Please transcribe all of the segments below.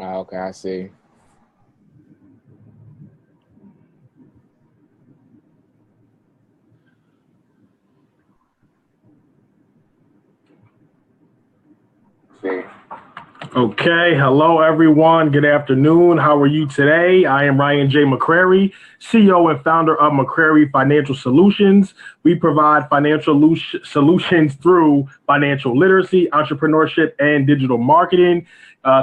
Okay, I see. Okay, hello everyone. Good afternoon. How are you today? I am Ryan J. McCrary, CEO and founder of McCrary Financial Solutions. We provide solutions through financial literacy, entrepreneurship, and digital marketing.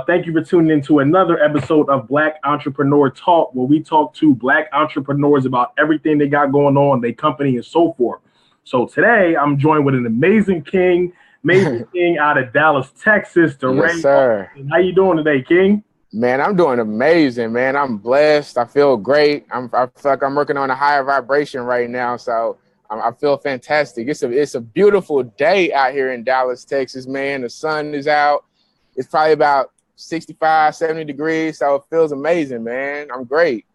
Thank you for tuning in to another episode of Black Entrepreneur Talk, where we talk to Black entrepreneurs about everything they got going on, their company, and so forth. So today I'm joined with an amazing King out of Dallas, Texas, Yes, Derey sir. Alston. How you doing today, King? Man, I'm doing amazing, man. I'm blessed. I feel great. I feel like I'm working on a higher vibration right now, so I feel fantastic. It's a beautiful day out here in Dallas, Texas, man. The sun is out. It's probably about 65, 70 degrees, so it feels amazing, man. I'm great.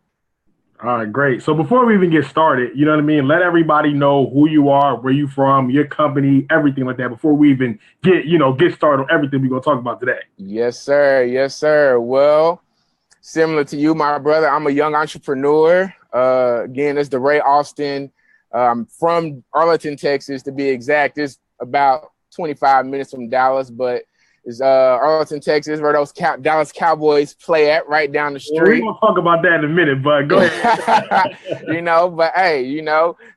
All right, great. So before we even get started, you know what I mean? Let everybody know who you are, where you from, your company, everything like that before we even get started on everything we're gonna talk about today. Yes, sir. Yes, sir. Well, similar to you, my brother, I'm a young entrepreneur. Again, it's Derey Alston. From Arlington, Texas, to be exact. It's about 25 minutes from Dallas, but it's Arlington, Texas, where those Dallas Cowboys play at, right down the Well, we're street. gonna talk about that in a minute, but go ahead. But hey,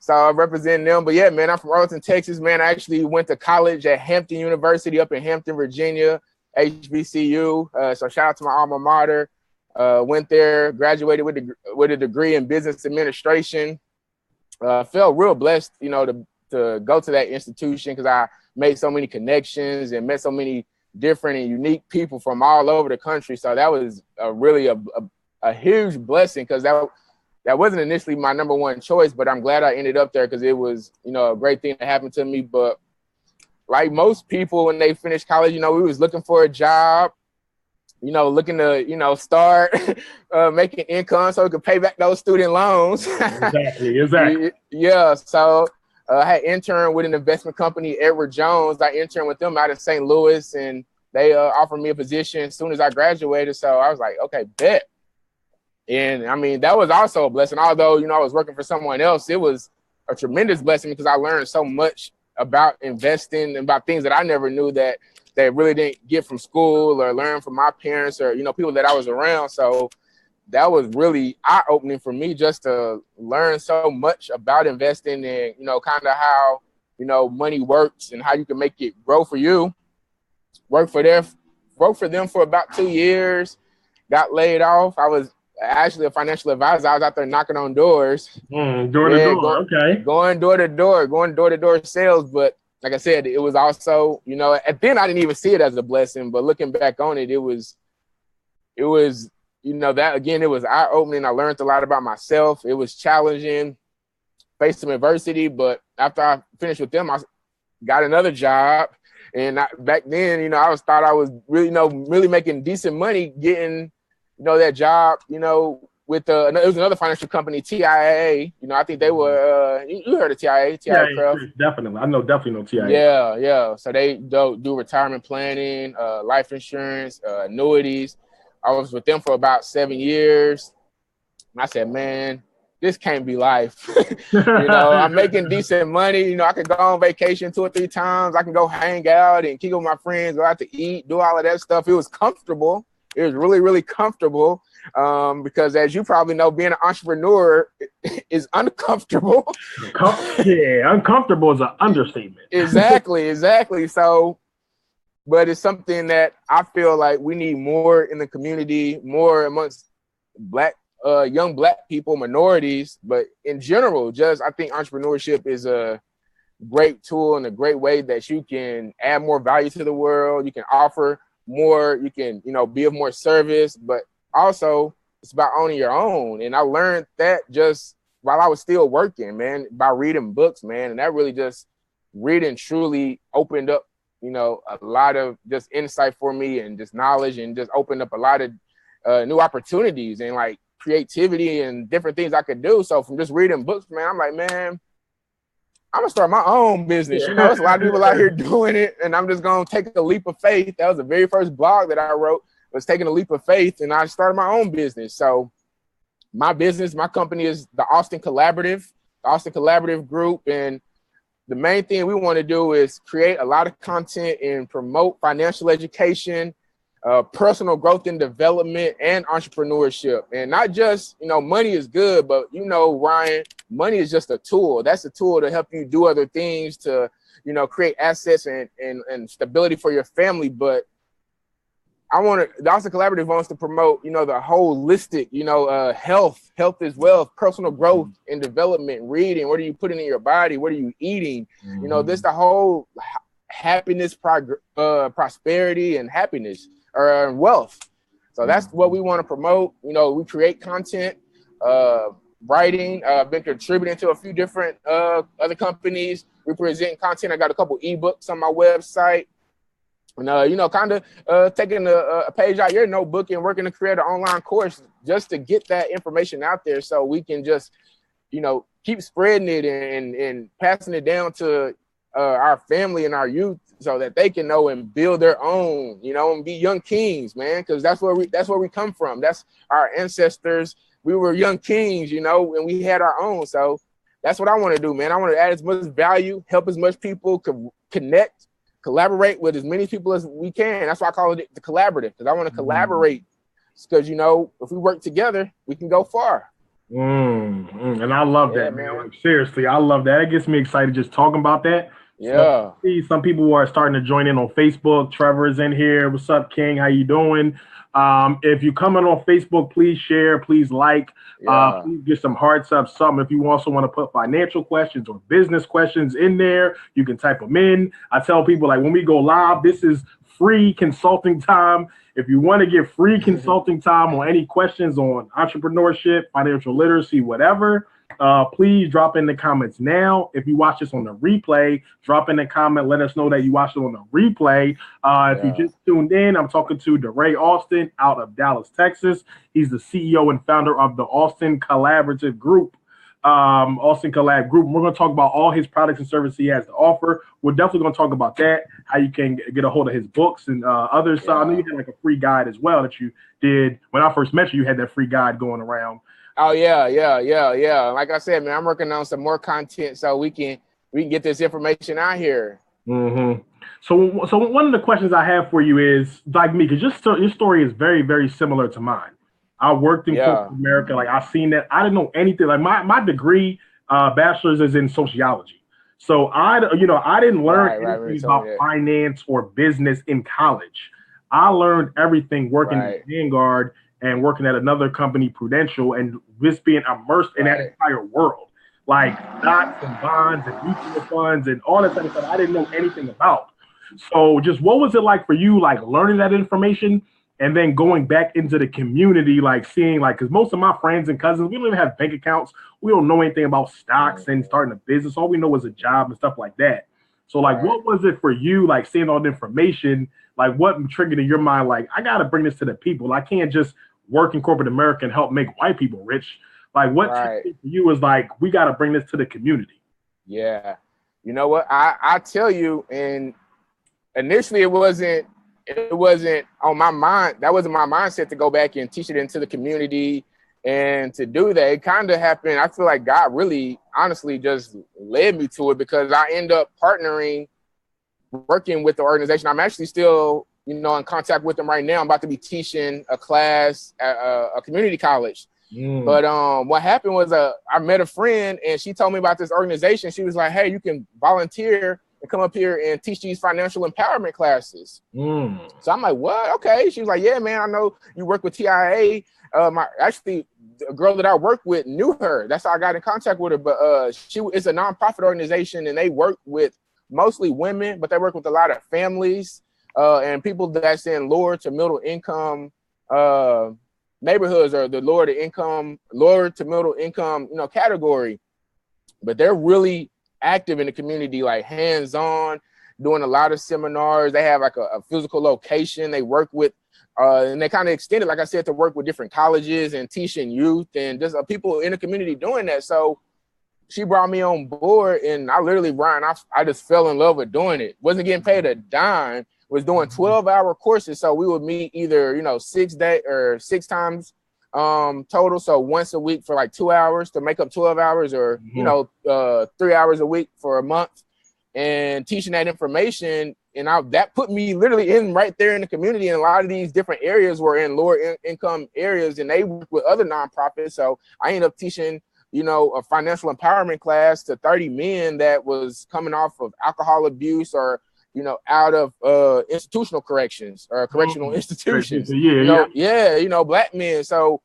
so I'm representing them. But yeah, man, I'm from Arlington, Texas, man. I actually went to college at Hampton University up in Hampton, Virginia, HBCU. So shout out to my alma mater. Went there, graduated with a degree in business administration. Felt real blessed, to go to that institution because I made so many connections and met so many different and unique people from all over the country. So that was really a huge blessing because that wasn't initially my number one choice, but I'm glad I ended up there because it was, a great thing that happened to me. But like most people, when they finish college, we was looking for a job, looking to, start making income so we could pay back those student loans. Exactly. Yeah. So I had interned with an investment company, Edward Jones. I interned with them out of St. Louis, and they offered me a position as soon as I graduated. So I was like, okay, bet. And I mean, that was also a blessing. Although, I was working for someone else, it was a tremendous blessing because I learned so much about investing and about things that I never knew that really didn't get from school or learn from my parents or, people that I was around. So that was really eye-opening for me just to learn so much about investing and, kind of how, money works and how you can make it grow for you. Worked for them for about 2 years, got laid off. I was actually a financial advisor. I was out there knocking on doors. Door to door, okay. Going door to door sales. But like I said, it was also, at then I didn't even see it as a blessing, but looking back on it, it was, that again, it was eye-opening. I learned a lot about myself. It was challenging, faced some adversity, but after I finished with them, I got another job. And back then, I thought I was really, really making decent money getting, that job, with it was another financial company, TIAA. I think they were, you heard of TIAA? Definitely. I definitely know TIAA. Yeah. So they do retirement planning, life insurance, annuities. I was with them for about 7 years. And I said, man, this can't be life. I'm making decent money. I could go on vacation 2 or 3 times. I can go hang out and kick with my friends, go out to eat, do all of that stuff. It was comfortable. It was really, really comfortable because as you probably know, being an entrepreneur is uncomfortable. Yeah, uncomfortable is an understatement. Exactly. So, but it's something that I feel like we need more in the community, more amongst young Black people, minorities, but in general, I think entrepreneurship is a great tool and a great way that you can add more value to the world. You can offer more, you can, be of more service, but also it's about owning your own. And I learned that just while I was still working, man, by reading books, man. And that really just reading truly opened up, a lot of just insight for me and just knowledge and just opened up a lot of new opportunities and like creativity and different things I could do. So from just reading books, man, I'm like, man, I'm gonna start my own business. There's a lot of people out here doing it, and I'm just gonna take a leap of faith. That was the very first blog that I wrote. was taking a leap of faith, and I started my own business. So my company is the Alston Collaborative Group. And the main thing we want to do is create a lot of content and promote financial education, personal growth and development, and entrepreneurship. And not just, money is good, but Ryan, money is just a tool. That's a tool to help you do other things, to, create assets and stability for your family. But the Alston Collaborative wants to promote, the holistic, health as well, personal growth and development, reading. What are you putting in your body? What are you eating? This the whole happiness, prosperity, and happiness or wealth. So that's what we want to promote. We create content, writing. I've been contributing to a few different other companies. We present content. I got a couple ebooks on my website. And, kind of taking a page out your notebook and working to create an online course just to get that information out there, so we can just, keep spreading it and passing it down to our family and our youth, so that they can know and build their own, and be young kings, man, because that's where we come from. That's our ancestors. We were young kings, and we had our own. So that's what I want to do, man. I want to add as much value, help as much people connect, collaborate with as many people as we can. That's why I call it the collaborative, because I want to collaborate, because, if we work together, we can go far. And I love that, man. Seriously, I love that. It gets me excited just talking about that. Yeah. So, some people are starting to join in on Facebook. Trevor's in here. What's up, King? How you doing? If you come in on Facebook, please share, please like, please get some hearts up, something. If you also want to put financial questions or business questions in there, you can type them in. I tell people, like, when we go live, this is free consulting time. If you want to get free consulting time on any questions on entrepreneurship, financial literacy, whatever, please drop in the comments now. If you watch this on the replay, drop in the comment. Let us know that you watched it on the replay. If you just tuned in, I'm talking to Derey Alston out of Dallas, Texas. He's the CEO and founder of the Alston Collaborative Group. Alston Collab Group. We're going to talk about all his products and services he has to offer. We're definitely going to talk about that, how you can get a hold of his books and others. So I know you had like a free guide as well that you did. When I first met you, you had that free guide going around. Oh, yeah. Like I said, man, I'm working on some more content so we can get this information out here. So one of the questions I have for you is, like me, because your story is very, very similar to mine. I worked in corporate America. Like, I seen that. I didn't know anything. Like, my degree, bachelor's, is in sociology. So I didn't learn anything about finance or business in college. I learned everything working at Vanguard and working at another company, Prudential, and just being immersed in that entire world. Like stocks and bonds and mutual funds and all that kind of stuff I didn't know anything about. So just what was it like for you, like learning that information and then going back into the community, like seeing, like, because most of my friends and cousins, we don't even have bank accounts. We don't know anything about stocks and starting a business. All we know is a job and stuff like that. So like, what was it for you, like seeing all the information, like what triggered in your mind, like, I got to bring this to the people. I can't just work in corporate America and help make white people rich. Like what for you was like, we got to bring this to the community. Yeah. You know what? I tell you, and initially it wasn't on my mind. That wasn't my mindset to go back and teach it into the community and to do that. It kind of happened. I feel like God really, honestly, just led me to it because I end up working with the organization. I'm actually still, in contact with them right now. I'm about to be teaching a class at a community college. But what happened was I met a friend and she told me about this organization. She was like, hey, you can volunteer and come up here and teach these financial empowerment classes. So I'm like, what? Okay. She was like, yeah, man, I know you work with TIA. Actually, the girl that I worked with knew her. That's how I got in contact with her. But it's a nonprofit organization and they work with mostly women, but they work with a lot of families and people that's in lower to middle income neighborhoods or the lower to middle income, category. But they're really active in the community, like hands-on, doing a lot of seminars. They have like a physical location. They work with, and they kind of extended, like I said, to work with different colleges and teaching youth and just people in the community doing that. So she brought me on board and I literally, Brian, I just fell in love with doing it. Wasn't getting paid a dime, was doing 12-hour courses. So we would meet either, 6 times total. So once a week for like 2 hours to make up 12 hours or, 3 hours a week for a month, and teaching that information. And that put me literally in right there in the community. And a lot of these different areas were in lower income areas, and they work with other nonprofits. So I ended up teaching, a financial empowerment class to 30 men that was coming off of alcohol abuse or, out of institutional corrections or correctional institutions. Black men. So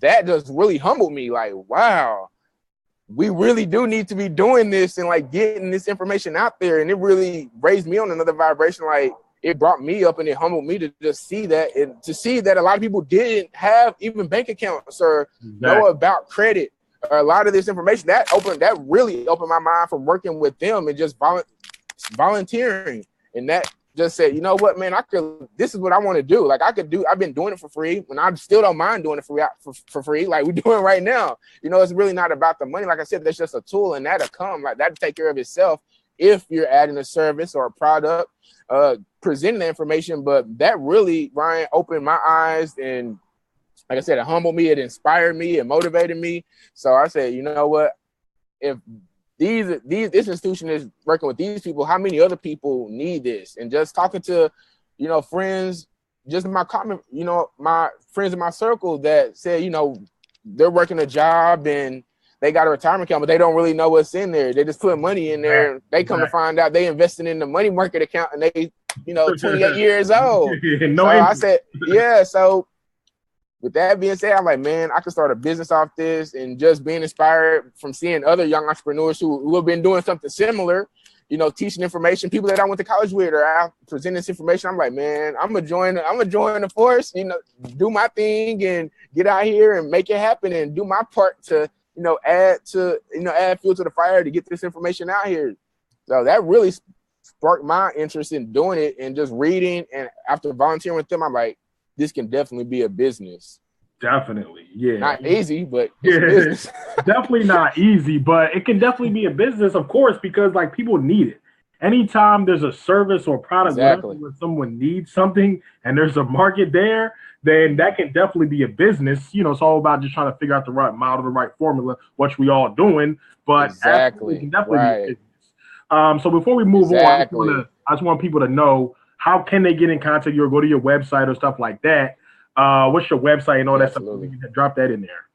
that just really humbled me. Like, wow, we really do need to be doing this and like getting this information out there. And it really raised me on another vibration. Like, it brought me up and it humbled me to just see that, and to see that a lot of people didn't have even bank accounts or know about credit or a lot of this information. That really opened my mind from working with them and just volunteering. And that just said, you know what, man, this is what I want to do. Like, I've been doing it for free, and I still don't mind doing it for free. Like we're doing right now. It's really not about the money. Like I said, that's just a tool, and that'll come. Like, that'll take care of itself if you're adding a service or a product, presenting the information. But that really, Ryan, opened my eyes, and like I said, it humbled me, it inspired me, it motivated me. So I said, you know what, if this institution is working with these people, how many other people need this? And just talking to, friends, just my comment, my friends in my circle that said, they're working a job and they got a retirement account, but they don't really know what's in there. They just put money in there. And they come to find out they invested in the money market account, and they, 28 years old. I said, yeah. So with that being said, I'm like, man, I could start a business off this, and just being inspired from seeing other young entrepreneurs who have been doing something similar, teaching information, people that I went to college with, or I present this information. I'm like, man, I'm gonna join the force, do my thing and get out here and make it happen and do my part to, add fuel to the fire to get this information out here. So that really sparked my interest in doing it, and just reading. And after volunteering with them, I'm like, this can definitely be a business. Definitely, yeah. Not easy, but it's a business. Definitely not easy, but it can definitely be a business, of course, because like people need it. Anytime there's a service or product where someone needs something and there's a market there, then that can definitely be a business. It's all about just trying to figure out the right model, the right formula, which we all doing. But it can definitely be a business. So before we move on, I just want people to know, how can they get in contact with you or go to your website or stuff like that? What's your website and all that stuff? You can drop that in there.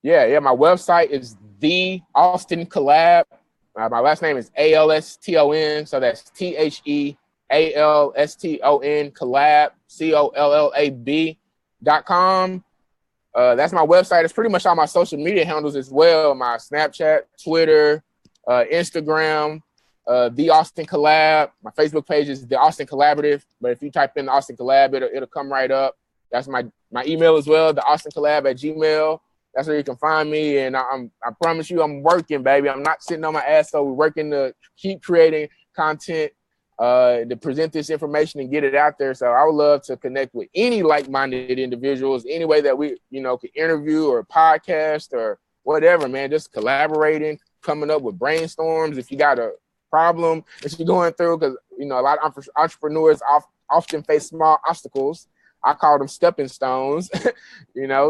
Yeah. My website is The Alston Collab. My last name is Alston. So that's TheAlston Collab, COLLAB.com. That's my website. It's pretty much all my social media handles as well. My Snapchat, Twitter, Instagram. The Alston Collab. My Facebook page is The Alston Collaborative, but if you type in The Alston Collab, it'll come right up. That's my email as well, thealstoncollab@gmail. That's where you can find me. And I promise you, I'm working, baby. I'm not sitting on my ass. So we're working to keep creating content to present this information and get it out there. So I would love to connect with any like-minded individuals, any way that we, could interview or podcast or whatever, man. Just collaborating, coming up with brainstorms. If you got a problem that you're going through, because a lot of entrepreneurs often face small obstacles. I call them stepping stones.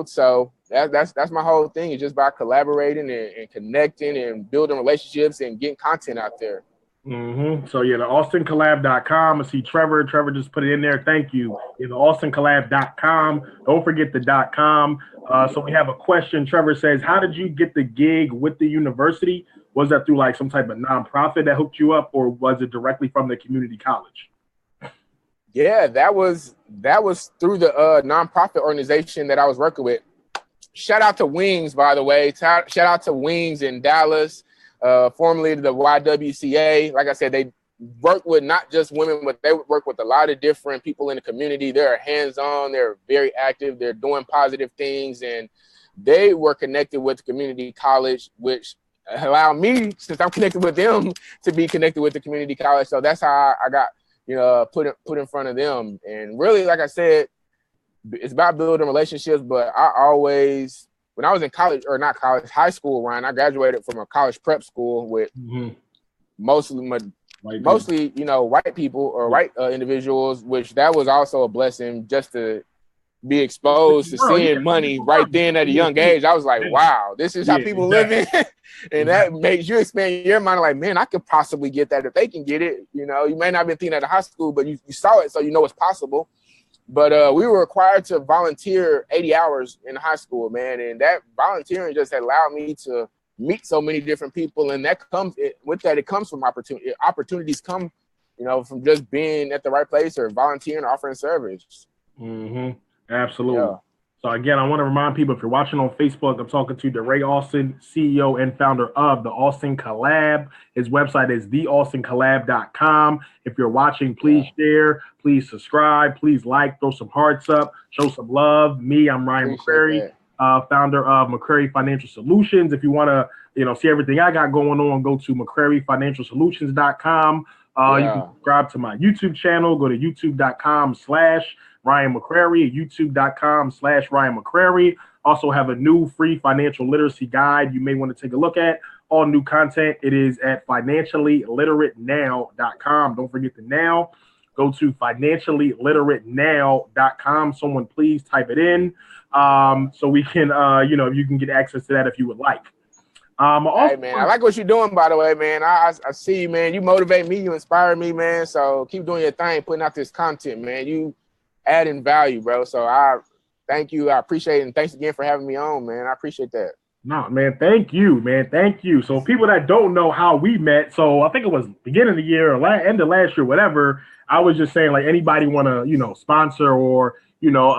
So that's my whole thing, is just by collaborating and connecting and building relationships and getting content out there. So yeah, the AlstonCollab.com. I see Trevor just put it in there. Thank you. The AlstonCollab.com. Don't forget the .com. So we have a question. Trevor says, how did you get the gig with the university? Was that through like some type of nonprofit that hooked you up, or was it directly from the community college? Yeah, that was through the nonprofit organization that I was working with. Shout out to Wings, by the way. Shout out to Wings in Dallas, formerly the YWCA. Like I said, they work with not just women, but they work with a lot of different people in the community. They're hands-on. They're very active. They're doing positive things, and they were connected with the community college, which allowed me, since I'm connected with them, to be connected with the community college. So that's how I got, put in front of them. And really, like I said, it's about building relationships. But I always, when I was in college, or not college, high school, Ryan, I graduated from a college prep school with mostly mostly, you know, white people or white individuals, which that was also a blessing just to be exposed to seeing money right then at a young age. I was like, wow, this is how people living. And that makes you expand your mind like, man, I could possibly get that if they can get it. You know, you may not have been thinking at a high school, but you saw it, so you know it's possible. But we were required to volunteer 80 hours in high school, man. And that volunteering just allowed me to meet so many different people. And that comes with that, it comes from opportunity. Opportunities come, you know, from just being at the right place or volunteering, offering service. Mm-hmm. Absolutely. Yeah. So again, I want to remind people, if you're watching on Facebook, I'm talking to Derey Alston, CEO and founder of the Alston Collab. His website is thealstoncollab.com. If you're watching, please share, please subscribe, please like, throw some hearts up, show some love. I'm Ryan McCrary, founder of McCrary Financial Solutions. If you want to, you know, see everything I got going on, go to McCraryFinancialSolutions.com. You can subscribe to my YouTube channel. Go to youtube.com/Ryan McCrary, youtube.com/Ryan McCrary. Also have a new free financial literacy guide you may want to take a look at. All new content. It is at financialliterateNow.com. Don't forget the now. Go to financialliterateNow.com. Someone please type it in so we can, you know, you can get access to that if you would like. Hey, man, I like what you're doing, by the way, man. I see you, man. You motivate me. You inspire me, man. So keep doing your thing, putting out this content, man. You adding value, bro. So I thank you. I appreciate it. And thanks again for having me on, man. I appreciate that. No, man, thank you, man. Thank you. So people that don't know how we met, so I think it was beginning of the year or end of last year, whatever. I was just saying, like, anybody want to, you know, sponsor or, you know,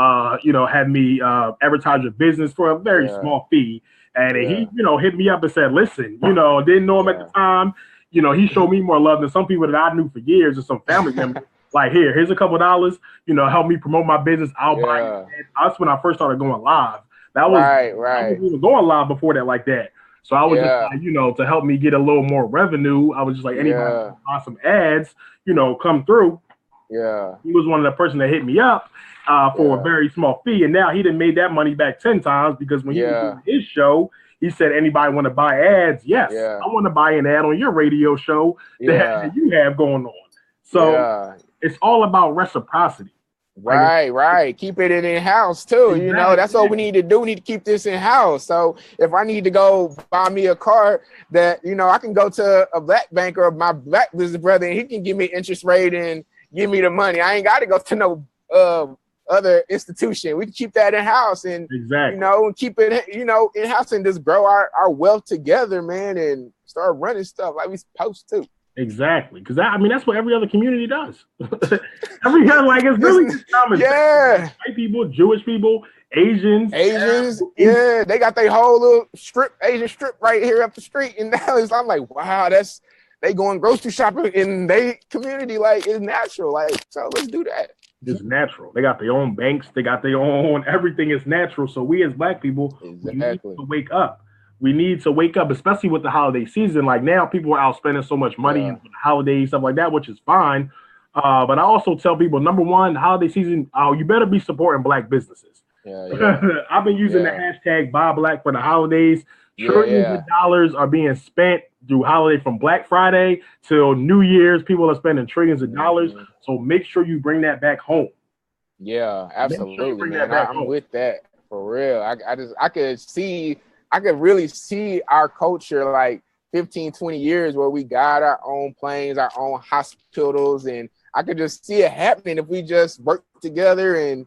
have me advertise your business for a very small fee. And he, you know, hit me up and said, listen, you know, didn't know him at the time. You know, he showed me more love than some people that I knew for years or some family members. Like, here's a couple of dollars, you know, help me promote my business. I'll buy it. That's when I first started going live. That was I wasn't even going live before that like that. So I was just like, you know, to help me get a little more revenue, I was just like, anybody buy some ads, you know, come through. Yeah. He was one of the person that hit me up for a very small fee. And now he done made that money back 10 times because when he was doing his show, he said, anybody want to buy ads? Yes. I want to buy an ad on your radio show that you have going on. So it's all about reciprocity. Right. Keep it in-house too. Exactly. You know, that's what we need to do. We need to keep this in-house. So if I need to go buy me a car that, you know, I can go to a black banker of my black business brother and he can give me interest rate and give me the money. I ain't got to go to no other institution. We can keep that in-house and, you know, keep it, you know, in-house and just grow our wealth together, man, and start running stuff like we supposed to. Exactly, because I mean that's what every other community does. Every other, like, it's really common. Yeah, white people, Jewish people, Asians. Yeah, they got their whole little Asian strip right here up the street in Dallas. I'm like, wow, they going grocery shopping in their community, like it's natural. Like, so let's do that. It's natural. They got their own banks. They got their own everything is natural. So we as black people, we need to wake up. We need to wake up, especially with the holiday season. Like now, people are out spending so much money in the holidays, stuff like that, which is fine. But I also tell people, number one, the holiday season, you better be supporting black businesses. I've been using the hashtag Buy Black for the holidays. Trillions of dollars are being spent through holiday from Black Friday till New Year's. People are spending trillions of dollars. So make sure you bring that back home. Yeah, absolutely, man. I'm with that for real. I could really see our culture like 15, 20 years where we got our own planes, our own hospitals, and I could just see it happening if we just work together and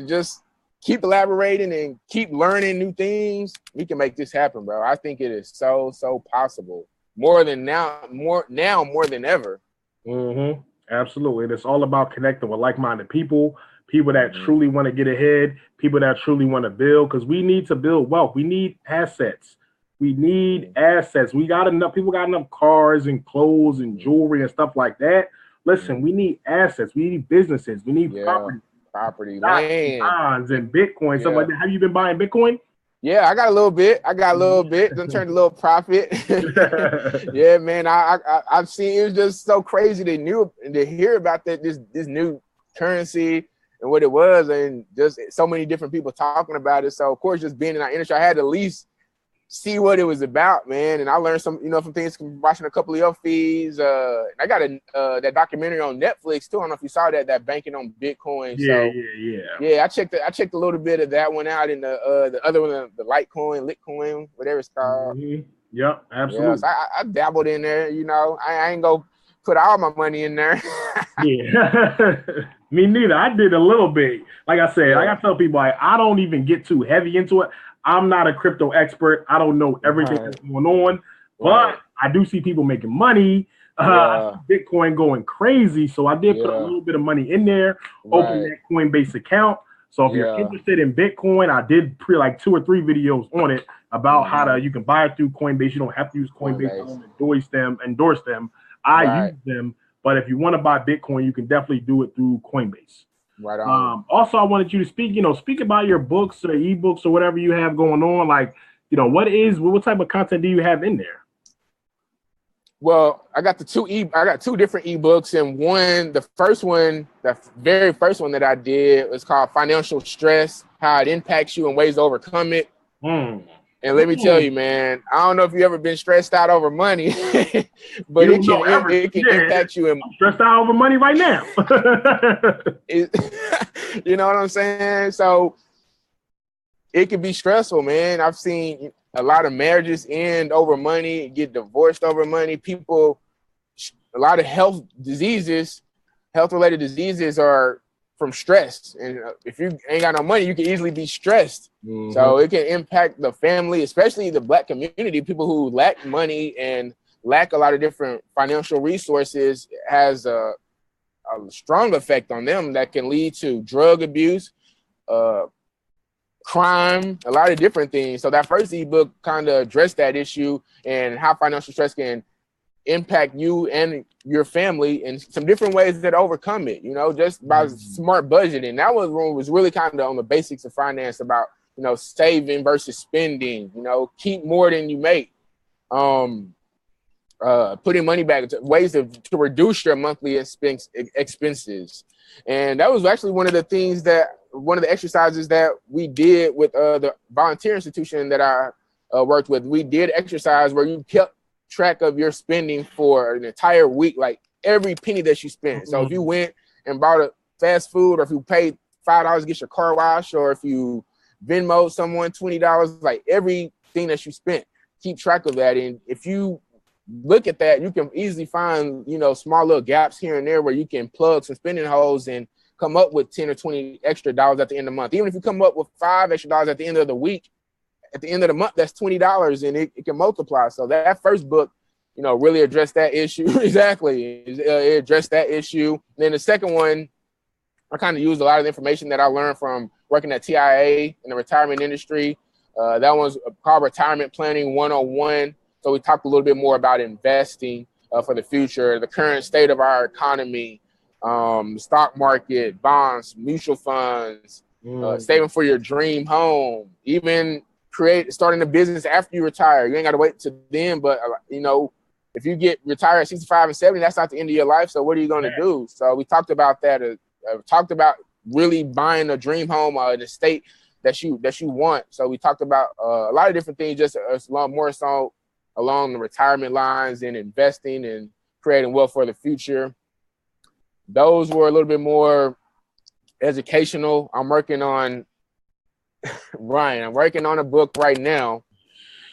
just keep elaborating and keep learning new things. We can make this happen, bro. I think it is so possible. More than more than ever. Mm-hmm. Absolutely. And it's all about connecting with like-minded people that truly want to get ahead, people that truly want to build, because we need to build wealth. We need assets. We need assets. We got enough, people got enough cars and clothes and jewelry and stuff like that. Listen, we need assets. We need businesses. We need property, land, bonds, and Bitcoin, stuff like that. Have you been buying Bitcoin? Yeah, I got a little bit. Done turned a little profit. Yeah, man. I've seen, it was just so crazy to hear about this new currency and what it was, and just so many different people talking about it. So of course, just being in our industry, I had to at least see what it was about, man. And I learned some things from watching a couple of your feeds. I got that documentary on Netflix too. I don't know if you saw that banking on Bitcoin. Yeah, so yeah. I checked a little bit of that one out, and the other one, the Litecoin, whatever it's called. Yep, absolutely. Yeah, so I dabbled in there. I ain't go put all my money in there. Yeah, me neither. I did a little bit. Like I said, I tell people, I don't even get too heavy into it. I'm not a crypto expert. I don't know everything that's going on, but I do see people making money. I see Bitcoin going crazy, so I did put a little bit of money in there, open that Coinbase account. So if you're interested in Bitcoin, I did like 2 or 3 videos on it about how you can buy it through Coinbase. You don't have to use Coinbase to endorse them. I use them, but if you want to buy Bitcoin, you can definitely do it through Coinbase. Right on. Also, I wanted you to speak about your books or ebooks or whatever you have going on. Like, what type of content do you have in there? Well, I got 2 different ebooks, and the very first one that I did was called Financial Stress: How It Impacts You and Ways to Overcome It. And let me tell you, man, I don't know if you ever been stressed out over money, but it can impact you. I'm stressed out over money right now. You know what I'm saying? So it can be stressful, man. I've seen a lot of marriages end over money, get divorced over money. A lot of health-related diseases are from stress. And if you ain't got no money, you can easily be stressed. So it can impact the family, especially the Black community. People who lack money and lack a lot of different financial resources has a strong effect on them that can lead to drug abuse, crime, a lot of different things. So that first ebook kind of addressed that issue and how financial stress can impact you and your family in some different ways that overcome it, just by smart budgeting. That was really kind of on the basics of finance, about, saving versus spending, keep more than you make, putting money back, ways to reduce your monthly expenses. And that was actually one of the exercises that we did with the volunteer institution that I worked with. We did exercise where you kept track of your spending for an entire week, like every penny that you spent. So if you went and bought a fast food, or if you paid $5 to get your car washed, or if you Venmoed someone $20, like everything that you spent, keep track of that. And if you look at that, you can easily find, small little gaps here and there where you can plug some spending holes and come up with 10 or 20 extra dollars at the end of the month. Even if you come up with $5 extra at the end of the week, at the end of the month, that's $20, and it can multiply. So that first book, really addressed that issue. Exactly. It addressed that issue. And then the second one, I kind of used a lot of the information that I learned from working at TIA in the retirement industry. That one's called Retirement Planning 101. So we talked a little bit more about investing for the future, the current state of our economy, stock market, bonds, mutual funds, saving for your dream home, even starting a business after you retire. You ain't got to wait to then, but if you get retired at 65 and 70, that's not the end of your life. So what are you going to do? So we talked about that. Talked about really buying a dream home in the state that you want. So we talked about a lot of different things, just more so along the retirement lines and investing and creating wealth for the future. Those were a little bit more educational. I'm working on a book right now,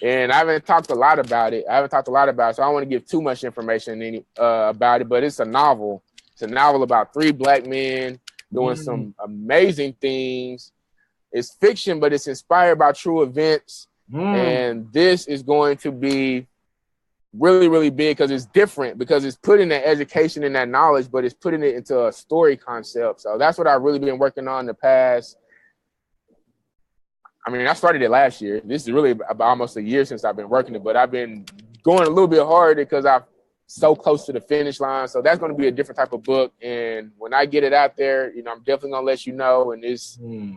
and I haven't talked a lot about it. So I don't want to give too much information about it, but it's a novel. It's a novel about 3 Black men doing some amazing things. It's fiction, but it's inspired by true events. And this is going to be really, really big because it's different, because it's putting that education and that knowledge, but it's putting it into a story concept. So that's what I've really been working on the past. I started it last year. This is really about almost a year since I've been working it, but I've been going a little bit harder because I'm so close to the finish line. So that's going to be a different type of book. And when I get it out there, I'm definitely going to let you know. And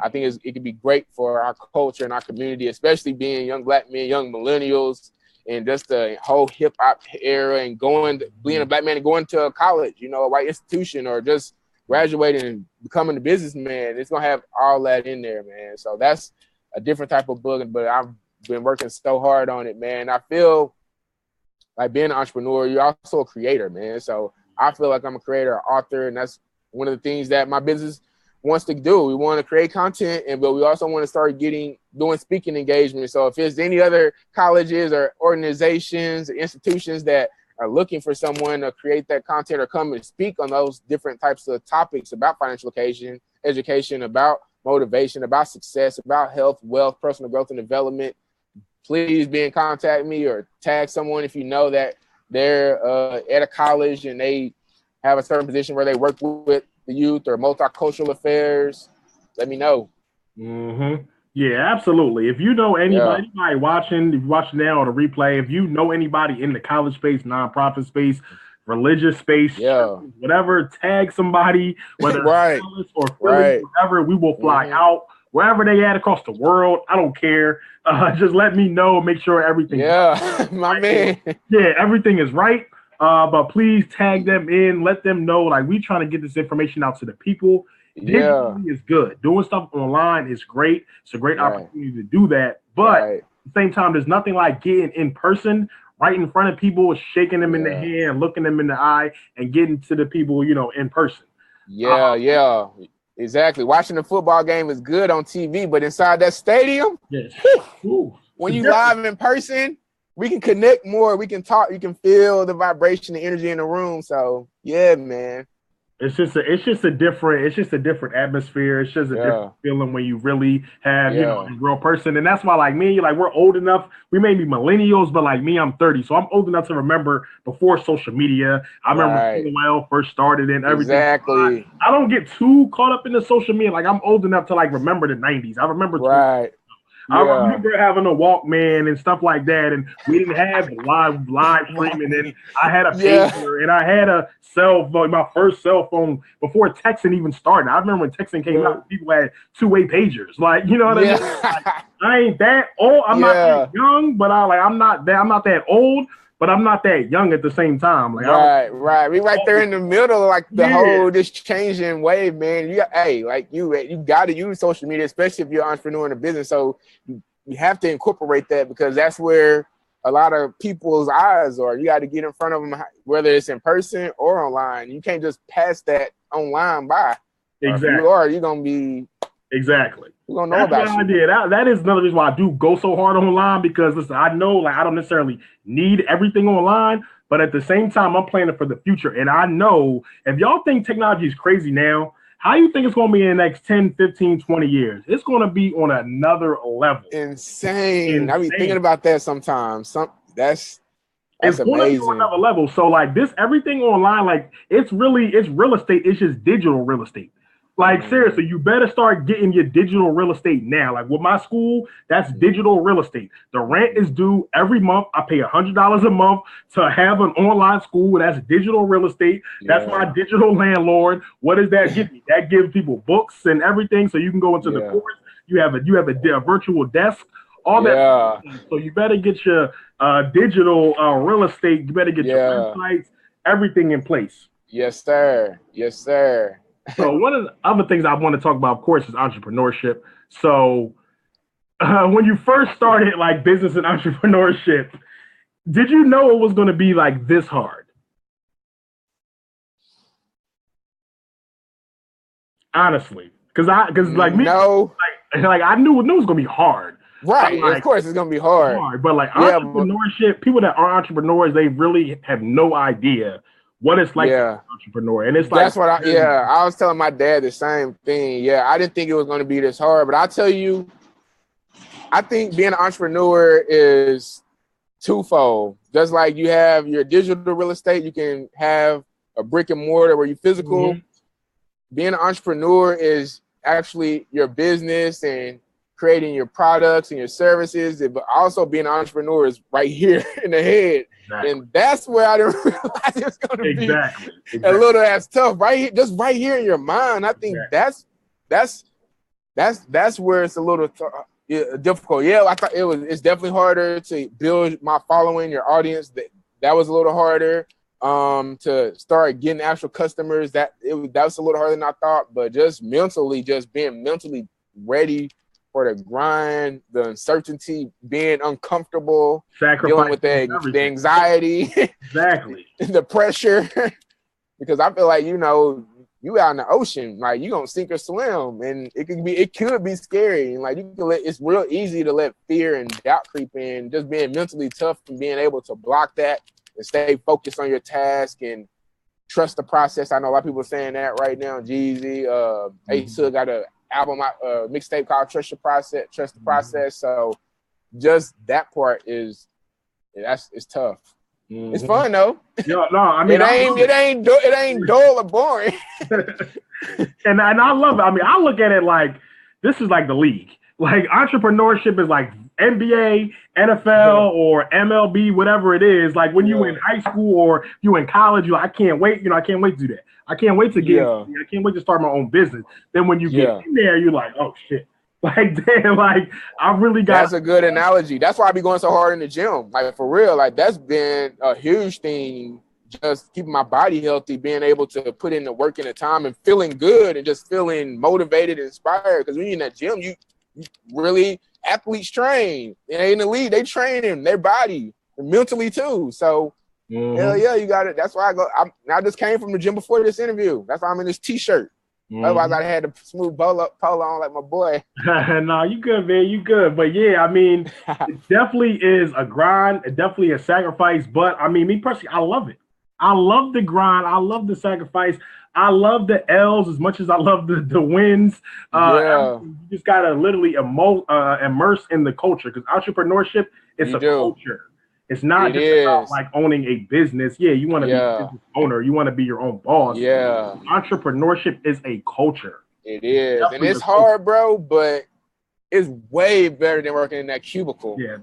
I think it could be great for our culture and our community, especially being young Black men, young millennials, and just the whole hip hop era, and being a Black man and going to college, a white institution, or just graduating and becoming a businessman. It's going to have all that in there, man. So that's a different type of book, but I'm been working so hard on it, man. I feel like being an entrepreneur, you're also a creator, man. So I feel like I'm a creator, author, and that's one of the things that my business wants to do. We want to create content, but we also want to start doing speaking engagements. So if there's any other colleges or organizations or institutions that are looking for someone to create that content or come and speak on those different types of topics about financial education, about motivation, about success, about health, wealth, personal growth and development, please be in contact me or tag someone if you know that they're at a college and they have a certain position where they work with the youth or multicultural affairs. Let me know. Mm-hmm. Yeah, absolutely. If you know anybody watching, if you're watching now or the replay, if you know anybody in the college space, nonprofit space, religious space, churches, whatever, tag somebody, whether it's Dallas or Philly, whatever, we will fly out wherever they at across the world. I don't care. Just let me know. Make sure everything. My man. Yeah, everything is right. But please tag them in. Let them know. Like, we trying to get this information out to the people. Digitally is good. Doing stuff online is great. It's a great opportunity to do that. But at the same time, there's nothing like getting in person, right in front of people, shaking them in the hand, looking them in the eye, and getting to the people, in person. Exactly. Watching the football game is good on TV, but inside that stadium, when you live in person, we can connect more. We can talk. You can feel the vibration, the energy in the room. So yeah, man. It's just a different atmosphere. It's just a different feeling when you really have, a real person. And that's why, like me, like, we're old enough. We may be millennials, but like me, I'm 30. So I'm old enough to remember before social media. I remember when first started and everything. Exactly. I don't get too caught up in the social media. Like, I'm old enough to like remember the 90s. I remember I remember having a Walkman and stuff like that, and we didn't have live streaming. And I had a pager, and I had a cell phone, my first cell phone before texting even started. I remember when texting came out, people had two-way pagers. Like, you know what I mean? Like, I ain't that old. I'm not that young, but I'm not that old. But I'm not that young at the same time. Like, We right there in the middle, like the whole this changing wave, man. You got to use social media, especially if you're an entrepreneur in a business. So you have to incorporate that because that's where a lot of people's eyes are. You got to get in front of them, whether it's in person or online. You can't just pass that online by. Exactly. If you are, you're gonna be exactly. We're gonna know about you. That is another reason why I do go so hard online, because listen, I know, like, I don't necessarily need everything online, but at the same time, I'm planning for the future. And I know if y'all think technology is crazy now, how you think it's going to be in the next 10, 15, 20 years? It's going to be on another level. Insane. I be thinking about that sometimes. That's it's amazing. Going to be on another level. So like this, everything online, like it's real estate. It's just digital real estate. Like, seriously, you better start getting your digital real estate now. Like, with my school, that's digital real estate. The rent is due every month. I pay $100 a month to have an online school. That's digital real estate. That's my digital landlord. What does that give me? That gives people books and everything, so you can go into the course. You have a virtual desk. All that. So you better get your digital real estate. You better get your websites, everything in place. Yes, sir. Yes, sir. So one of the other things I want to talk about, of course, is entrepreneurship. So when you first started like business and entrepreneurship, did you know it was going to be like this hard? Honestly, because like me, like I knew it was going to be hard. Right, like, of course it's going to be hard. But like entrepreneurship, people that are entrepreneurs, they really have no idea what it's like to be an entrepreneur. And it's like that's what I was telling my dad the same thing. Yeah, I didn't think it was going to be this hard, but I'll tell you, I think being an entrepreneur is twofold. Just like you have your digital real estate, you can have a brick and mortar where you're physical. Being an entrepreneur is actually your business and creating your products and your services, but also being an entrepreneur is right here in the head. Exactly. And that's where I didn't realize it was going to be a little as tough, right here, just right here in your mind. I think that's where it's a little difficult. Yeah, I thought it's definitely harder to build my following, your audience. That was a little harder. To start getting actual customers, that was a little harder than I thought. But just mentally, just being mentally ready for the grind, the uncertainty, being uncomfortable, dealing with the anxiety, exactly, the pressure. Because I feel like, you know, you out in the ocean, like you gonna sink or swim, and it could be scary. And like it's real easy to let fear and doubt creep in. Just being mentally tough and being able to block that and stay focused on your task and trust the process. I know a lot of people are saying that right now. Jeezy, Ace Hood got an album, mixtape called Trust the Process. So just that part it's tough. It's fun though. Yeah, no, I mean it ain't dull or boring. and I love it. I mean, I look at it like this is like the league. Like entrepreneurship is like NBA, NFL, or MLB, whatever it is. Like when you in high school or you in college, you're like, I can't wait. You know, I can't wait to do that. I can't wait to get. I can't wait to start my own business. Then when you get in there, you're like, oh shit. Like damn, like I really got. That's a good analogy. That's why I be going so hard in the gym. Like for real, like that's been a huge thing. Just keeping my body healthy, being able to put in the work and the time, and feeling good, and just feeling motivated, and inspired. Because when you're in that gym, you really athletes train. They in the league, they train in their body and mentally too. So hell yeah, you got it. That's why I just came from the gym before this interview. That's why I'm in this t-shirt. Otherwise, I had a smooth polo on like my boy. No, you good, man. You good. But yeah, I mean, it definitely is a grind. It definitely a sacrifice. But I mean, me personally, I love it. I love the grind. I love the sacrifice. I love the L's as much as I love the wins. You just gotta literally immerse in the culture because entrepreneurship is a culture. It's not about like owning a business. Yeah, you want to be a business owner. You want to be your own boss. Yeah. Entrepreneurship is a culture. It is. And it's hard, bro, but it's way better than working in that cubicle. Yeah.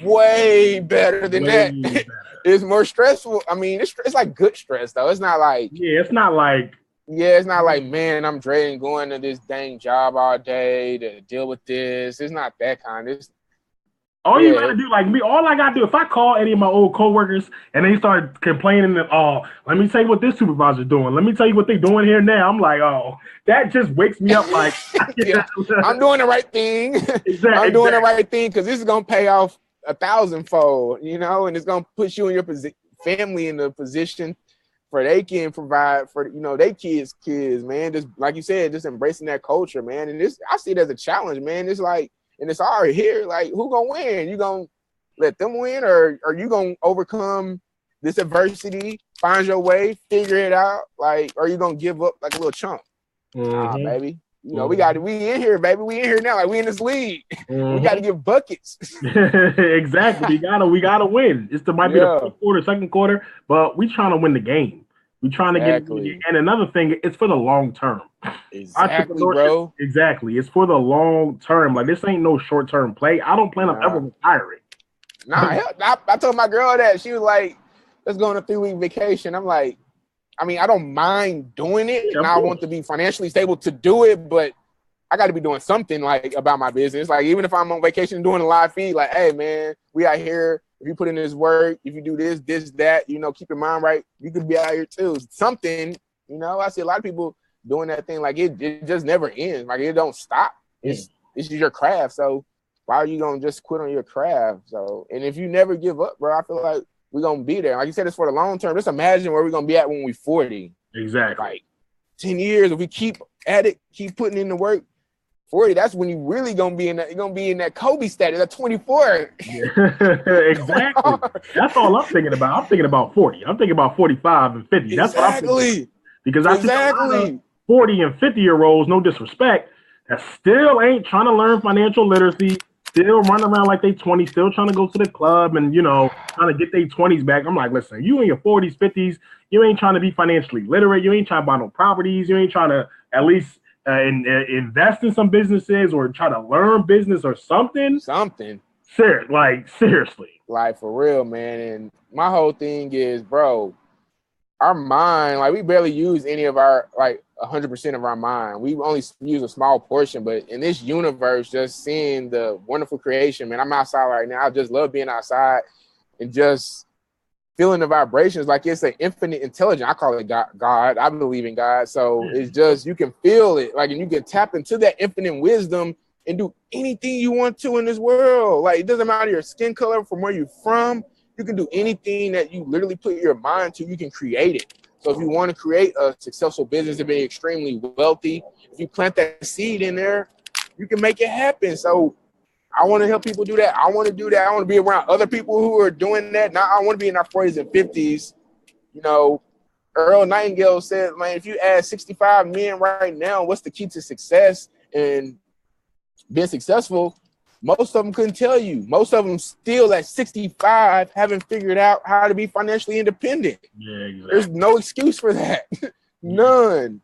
Way better than that. Better. It's more stressful. I mean, it's like good stress, though. It's not like... Yeah, it's not like... Yeah, it's not like, man, I'm dreading going to this dang job all day to deal with this. It's not that kind. It's... All you gotta do, like me, all I gotta do, if I call any of my old coworkers and they start complaining that, oh, let me tell you what this supervisor's doing. Let me tell you what they're doing here now. I'm like, oh, that just wakes me up like, I'm doing the right thing. I'm doing the right thing because this is gonna pay off 1,000-fold, you know, and it's gonna put you and your family in the position for they can provide for, you know, they kids, man. Just like you said, just embracing that culture, man. And this, I see it as a challenge, man. It's like, and it's already here. Like, who gonna win? You gonna let them win, or are you gonna overcome this adversity, find your way, figure it out? Like, or are you gonna give up like a little chump? Nah, baby. You know, we in here, baby. We in here now. Like, we in this league. We got to give buckets. Exactly. We gotta win. Might be the first quarter, second quarter, but we trying to win the game. We trying to get, and another thing, it's for the long term. Exactly, bro. Exactly. It's for the long term. Like, this ain't no short term play. I don't plan on ever retiring. Nah, I told my girl that. She was like, let's go on a 3-week vacation. I'm like, I mean, I don't mind doing it. And I want to be financially stable to do it, but I got to be doing something like about my business. Like, even if I'm on vacation doing a live feed, like, hey, man, we out here. If you put in this work, if you do this, that, you know, keep your mind right, you could be out here too. Something, you know, I see a lot of people doing that thing. Like, it just never ends. Like, it don't stop. It's your craft. So why are you going to just quit on your craft? So, and if you never give up, bro, I feel like we're going to be there. Like you said, it's for the long term. Just imagine where we're going to be at when we're 40. Exactly. Like 10 years, if we keep at it, keep putting in the work, 40, that's when you really gonna be in that. You're gonna be in that Kobe status at 24. Yeah, exactly. That's all I'm thinking about. I'm thinking about 40. I'm thinking about 45 and 50. That's what I'm thinking. Because I see a lot of 40 and 50-year-olds, no disrespect, that still ain't trying to learn financial literacy, still running around like they 20, still trying to go to the club and, you know, trying to get their 20s back. I'm like, listen, you in your 40s, 50s, you ain't trying to be financially literate. You ain't trying to buy no properties. You ain't trying to at least invest in some businesses or try to learn business or something. Seriously. Like, for real, man. And my whole thing is, bro, our mind, like, we barely use any of our, like, 100% of our mind. We only use a small portion, but in this universe, just seeing the wonderful creation, man, I'm outside right now. I just love being outside and just feeling the vibrations. Like, it's an infinite intelligence. I call it God. I believe in God. So it's just, you can feel it. Like, and you can tap into that infinite wisdom and do anything you want to in this world. Like, it doesn't matter your skin color, from where you're from. You can do anything that you literally put your mind to. You can create it. So if you want to create a successful business and be extremely wealthy, if you plant that seed in there, you can make it happen. So I want to help people do that. I want to do that. I want to be around other people who are doing that. Now, I want to be in our 40s and 50s. You know, Earl Nightingale said, man, if you ask 65 men right now, what's the key to success and being successful? Most of them couldn't tell you. Most of them still at 65 haven't figured out how to be financially independent. Yeah, exactly. There's no excuse for that. None.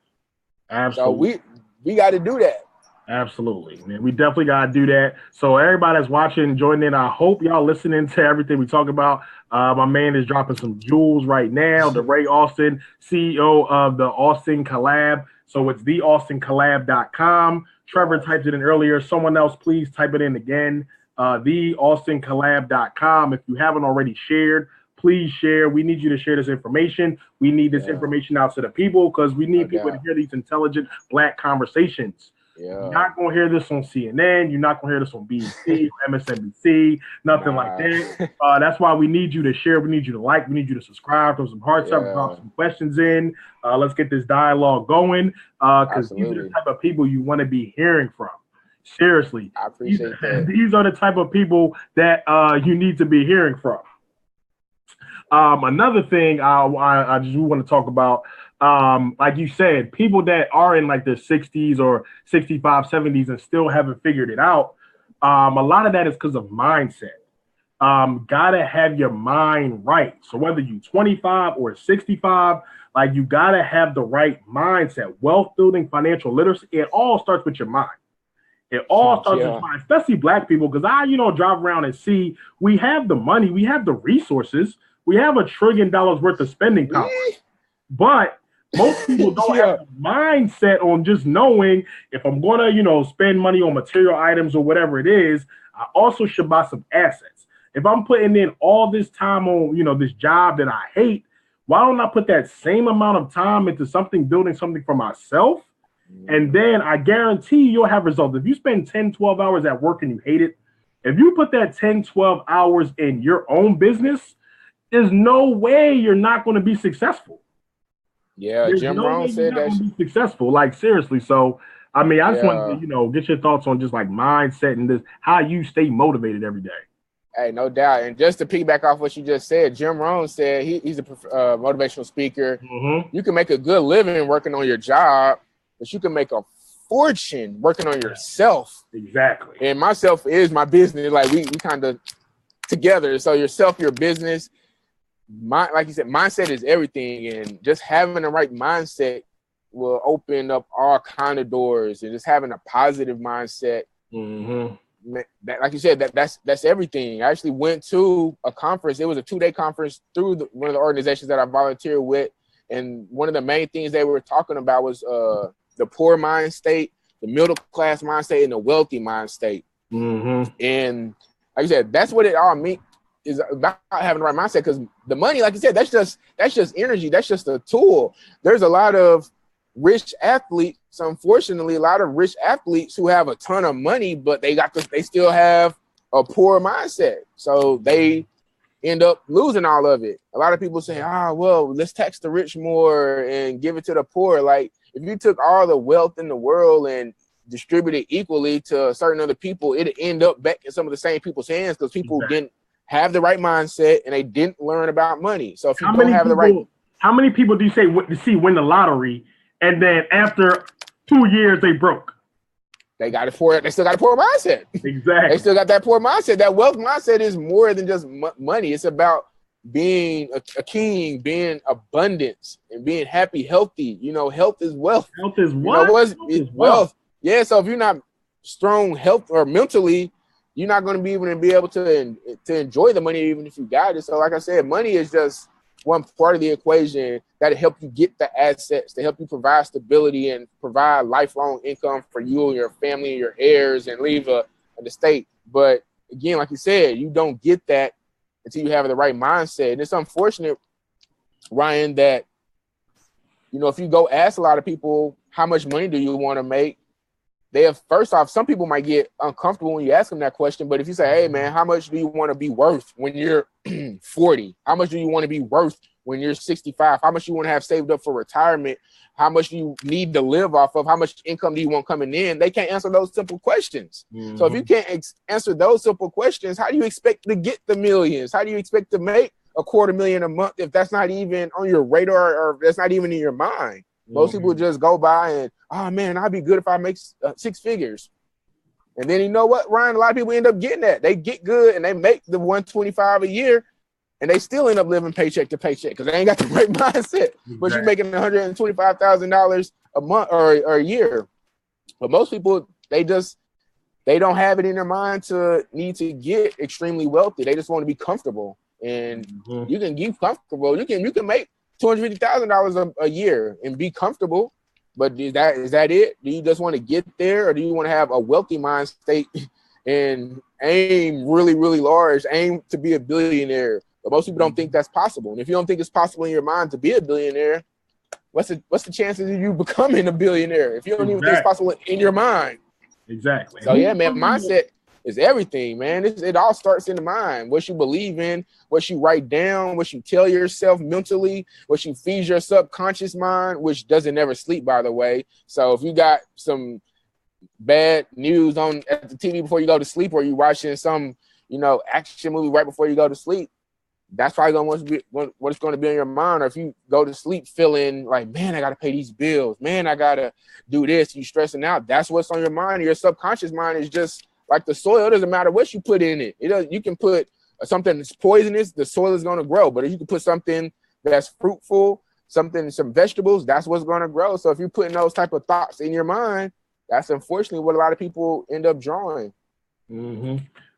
Absolutely. So we got to do that. Absolutely, man. We definitely got to do that. So everybody that's watching, joining in, I hope y'all listening to everything we talk about. My man is dropping some jewels right now. Derey Alston, CEO of the Alston Collab. So it's thealstoncollab.com. Trevor typed it in earlier. Someone else, please type it in again. Thealstoncollab.com. If you haven't already shared, please share. We need you to share this information. We need this information out to the people because we need people to hear these intelligent Black conversations. Yeah. You're not going to hear this on CNN. You're not going to hear this on BBC or MSNBC, nothing like that. That's why we need you to share. We need you to like. We need you to subscribe. Throw some hearts up, drop some questions in. Let's get this dialogue going because these are the type of people you want to be hearing from. Seriously. I appreciate that. These are the type of people that you need to be hearing from. Another thing I just want to talk about, like you said, people that are in like their 60s or 65, 70s and still haven't figured it out. A lot of that is because of mindset. Gotta have your mind right. So whether you're 25 or 65, like you gotta have the right mindset. Wealth building, financial literacy, it all starts with your mind. It all starts with mind, especially Black people, because I, drive around and see we have the money, we have the resources, we have $1 trillion worth of spending power, but most people don't have the mindset on just knowing if I'm going to, spend money on material items or whatever it is, I also should buy some assets. If I'm putting in all this time on, this job that I hate, why don't I put that same amount of time into something, building something for myself? And then I guarantee you'll have results. If you spend 10, 12 hours at work and you hate it, if you put that 10, 12 hours in your own business, there's no way you're not going to be successful. Yeah, there's Jim Rohn said that. Be successful, like seriously. So, I mean, I just wanted to, get your thoughts on just like mindset and this, how you stay motivated every day. Hey, no doubt. And just to piggyback off what you just said, Jim Rohn said he's a motivational speaker. You can make a good living working on your job, but you can make a fortune working on yourself. Exactly. And myself is my business. Like we kind of together. So yourself, your business. Like you said, mindset is everything, and just having the right mindset will open up all kind of doors. And just having a positive mindset, like you said, that's everything. I actually went to a conference. It was a 2-day conference through one of the organizations that I volunteered with, and one of the main things they were talking about was the poor mind state, the middle class mind state, and the wealthy mind state. And like you said, that's what it all means. Is about having the right mindset, because the money, like you said, that's just energy. That's just a tool. There's a lot of rich athletes, unfortunately, a lot of rich athletes who have a ton of money, but they still have a poor mindset. So they end up losing all of it. A lot of people say, well, let's tax the rich more and give it to the poor. Like if you took all the wealth in the world and distributed equally to certain other people, it'd end up back in some of the same people's hands because people didn't have the right mindset and they didn't learn about money. So if you don't have the right, how many people do you say win the lottery and then after 2 years they broke? They still got a poor mindset. Exactly. They still got that poor mindset. That wealth mindset is more than just money. It's about being a king, being abundance, and being happy, healthy. Health is wealth. Health is what? It's wealth. Yeah. So if you're not strong health or mentally, you're not going to be able to enjoy the money even if you got it. So like I said, money is just one part of the equation that'll help you get the assets, to help you provide stability and provide lifelong income for you and your family and your heirs and leave an estate. But again, like you said, you don't get that until you have the right mindset. And it's unfortunate, Ryan, that, if you go ask a lot of people, how much money do you want to make? first off, some people might get uncomfortable when you ask them that question. But if you say, hey, man, how much do you want to be worth when you're 40? How much do you want to be worth when you're 65? How much do you want to have saved up for retirement? How much do you need to live off of? How much income do you want coming in? They can't answer those simple questions. So if you can't answer those simple questions, how do you expect to get the millions? How do you expect to make $250,000 a month if that's not even on your radar or that's not even in your mind? Most people just go by and, oh man, I'd be good if I make 6 figures. And then you know what, Ryan? A lot of people end up getting that. They get good and they make the 125 a year, and they still end up living paycheck to paycheck because they ain't got the right mindset. But you're making $125,000 a month or a year. But most people, they don't have it in their mind to need to get extremely wealthy. They just want to be comfortable. And you can get comfortable. You can make $250,000 a year and be comfortable, but is that it? Do you just want to get there, or do you want to have a wealthy mind state and aim really, really large, aim to be a billionaire? But most people don't think that's possible. And if you don't think it's possible in your mind to be a billionaire, what's the chances of you becoming a billionaire if you don't even think it's possible in your mind? Exactly. So yeah, man, mindset is everything, man. It all starts in the mind. What you believe in, what you write down, what you tell yourself mentally, what you feed your subconscious mind, which doesn't ever sleep, by the way. So if you got some bad news on at the TV before you go to sleep, or you watching some, action movie right before you go to sleep, that's probably what's going to be in your mind. Or if you go to sleep feeling like, man, I got to pay these bills, man, I got to do this, you stressing out, that's what's on your mind. Your subconscious mind is just like the soil. It doesn't matter what you put in it. You can put something that's poisonous, the soil is going to grow. But if you can put something that's fruitful, some vegetables, that's what's going to grow. So if you're putting those type of thoughts in your mind, that's unfortunately what a lot of people end up drawing.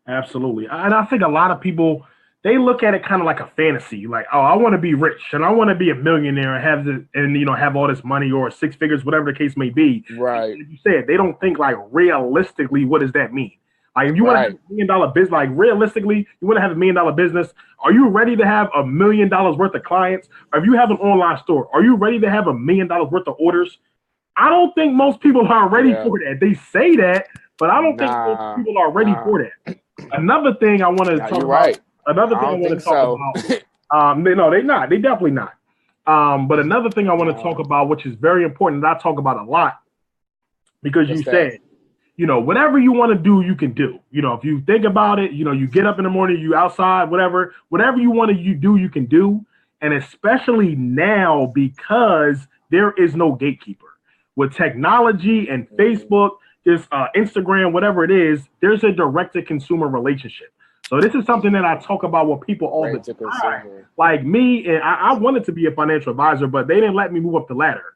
Absolutely. And I think a lot of people, they look at it kind of like a fantasy, like, oh, I want to be rich and I want to be a millionaire and have all this money or 6 figures, whatever the case may be. Right. Like you said, they don't think like realistically, what does that mean? Like if you want to have $1 million business, like realistically, you want to have $1 million business. Are you ready to have $1 million worth of clients? Or if you have an online store, are you ready to have $1 million worth of orders? I don't think most people are ready for that. They say that, but I don't think most people are ready for that. Another thing I want to talk about. Another thing I want to talk about. No, they're not. They definitely not. But another thing I want to talk about, which is very important, that I talk about a lot, because you said, whatever you want to do, you can do. If you think about it, you get up in the morning, you outside, whatever you want to do, you can do. And especially now, because there is no gatekeeper. With technology and Facebook, just Instagram, whatever it is, there's a direct-to-consumer relationship. So this is something that I talk about with people all the time. Like me, and I wanted to be a financial advisor, but they didn't let me move up the ladder.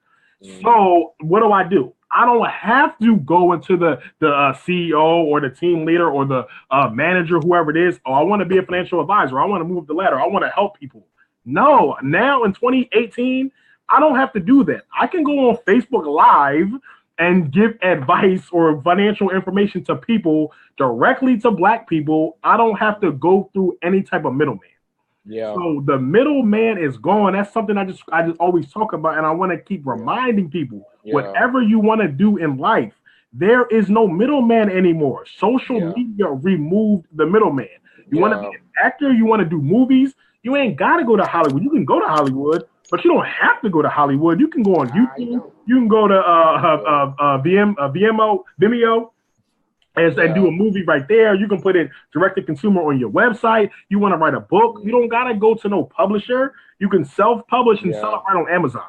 So what do? I don't have to go into the CEO or the team leader or the manager, whoever it is. Oh, I want to be a financial advisor. I want to move up the ladder. I want to help people. No, now in 2018, I don't have to do that. I can go on Facebook Live and give advice or financial information to people directly to Black people. I don't have to go through any type of middleman. Yeah. So the middleman is gone. That's something I just always talk about, and I want to keep reminding people. Whatever you want to do in life, there is no middleman anymore. Social media removed the middleman. You want to be an actor, you want to do movies, you ain't got to go to Hollywood. You can go to Hollywood, but you don't have to go to Hollywood. You can go on YouTube. You can go to Vimeo and do a movie right there. You can put it direct to consumer on your website. You want to write a book, you don't got to go to no publisher. You can self-publish and sell it right on Amazon.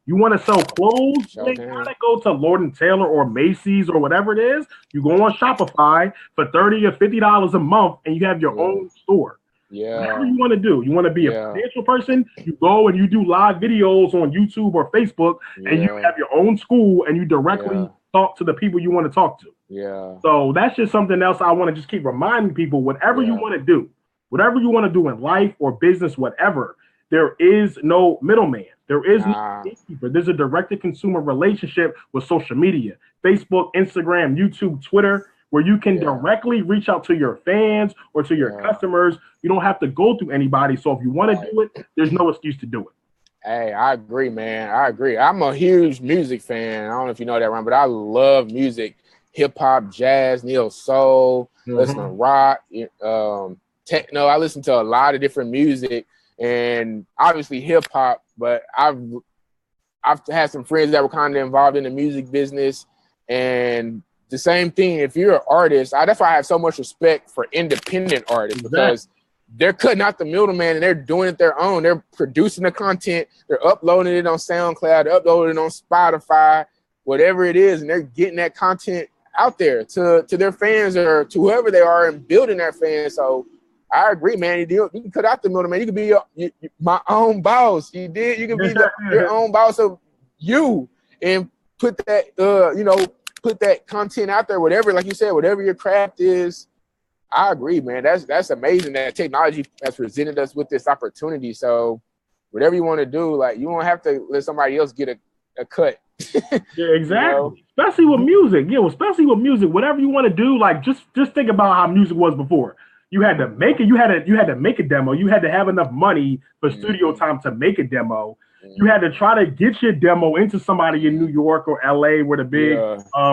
You want to sell clothes, you ain't got to go to Lord & Taylor or Macy's or whatever it is. You go on Shopify for $30 or $50 a month and you have your own store. Whatever you want to do. You want to be a financial person, you go and you do live videos on YouTube or Facebook, and you have your own school and you directly talk to the people you want to talk to. So that's just something else I want to just keep reminding people. Whatever you want to do, whatever you want to do in life or business, whatever, there is no middleman. There is no gatekeeper. There's a direct-to-consumer relationship with social media, Facebook, Instagram, YouTube, Twitter, where you can directly reach out to your fans or to your customers. You don't have to go through anybody. So if you want to do it, there's no excuse to do it. Hey, I agree, man. I agree. I'm a huge music fan. I don't know if you know that, Ron, but I love music. hip hop, jazz, neo soul, listen to rock, techno. I listen to a lot of different music, and obviously hip hop. But I've had some friends that were kind of involved in the music business, and the same thing. If you're an artist, that's why I have so much respect for independent artists, because they're cutting out the middleman and they're doing it their own. They're producing the content, they're uploading it on SoundCloud, they're uploading it on Spotify, whatever it is, and they're getting that content out there to their fans or to whoever they are and building their fans. So I agree, man. You can cut out the middleman. You can be my own boss. You can be your own boss of you and put that put that content out there, whatever, like you said, whatever your craft is. I agree, man. That's amazing that technology has presented us with this opportunity. So whatever you want to do, like, you won't have to let somebody else get a cut. Yeah, exactly. Especially with music. Yeah, especially with music. Whatever you want to do, like, just think about how music was before. You had to make it. You had to make a demo. You had to have enough money for studio time to make a demo. You had to try to get your demo into somebody in New York or LA, where the big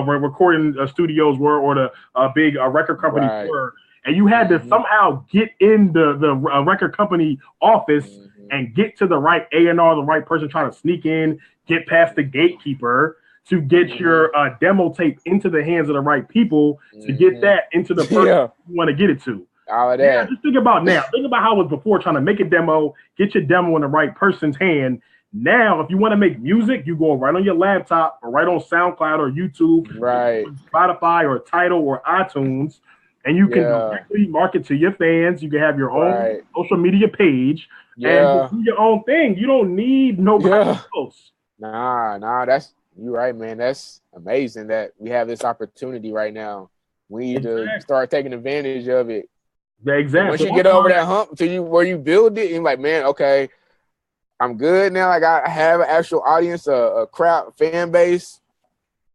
recording studios were, or the big record companies were. And you had to somehow get in the record company office and get to the right A&R, the right person trying to sneak in, get past the gatekeeper to get your demo tape into the hands of the right people to get that into the person you want to get it to. All of that. Yeah, just think about now. Think about how it was before, trying to make a demo, get your demo in the right person's hand. Now, if you want to make music, you go right on your laptop or right on SoundCloud or YouTube, or Spotify or Tidal or iTunes, and you can directly market to your fans. You can have your own social media page and do your own thing. You don't need nobody else. Nah, you're right, man. That's amazing that we have this opportunity right now. We need to start taking advantage of it. Exactly. Once you get over that hump where you build it, you're like, man, okay, I'm good now. I have an actual audience, a crowd, fan base.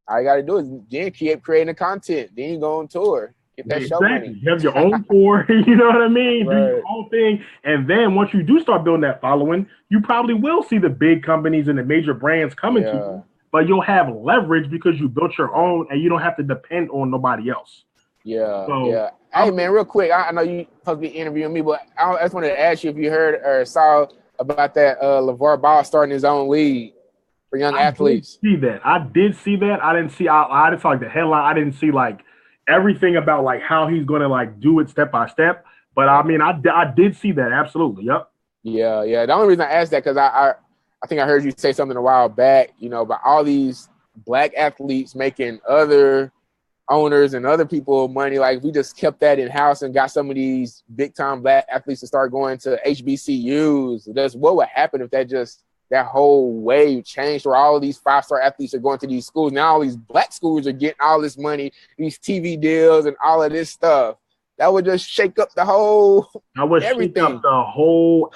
All you got to do is then keep creating the content. Then you go on tour. Get that show money. You have your own tour. You know what I mean? Do your own thing. And then once you do start building that following, you probably will see the big companies and the major brands coming to you. But you'll have leverage because you built your own and you don't have to depend on nobody else. Hey, man, real quick, I know you supposed to be interviewing me, but I just wanted to ask you if you heard or saw about that LeVar Ball starting his own league for young athletes. I did see that. I didn't see like the headline. I didn't see like everything about like how he's going to like do it step by step. But I mean, I did see that. Absolutely. Yep. Yeah. The only reason I asked that because I think I heard you say something a while back, about all these black athletes making other owners and other people money. Like, we just kept that in house and got some of these big time black athletes to start going to HBCUs. That's what would happen if that whole wave changed, where all of these 5-star athletes are going to these schools. Now all these black schools are getting all this money, these TV deals and all of this stuff. That would just shake up the whole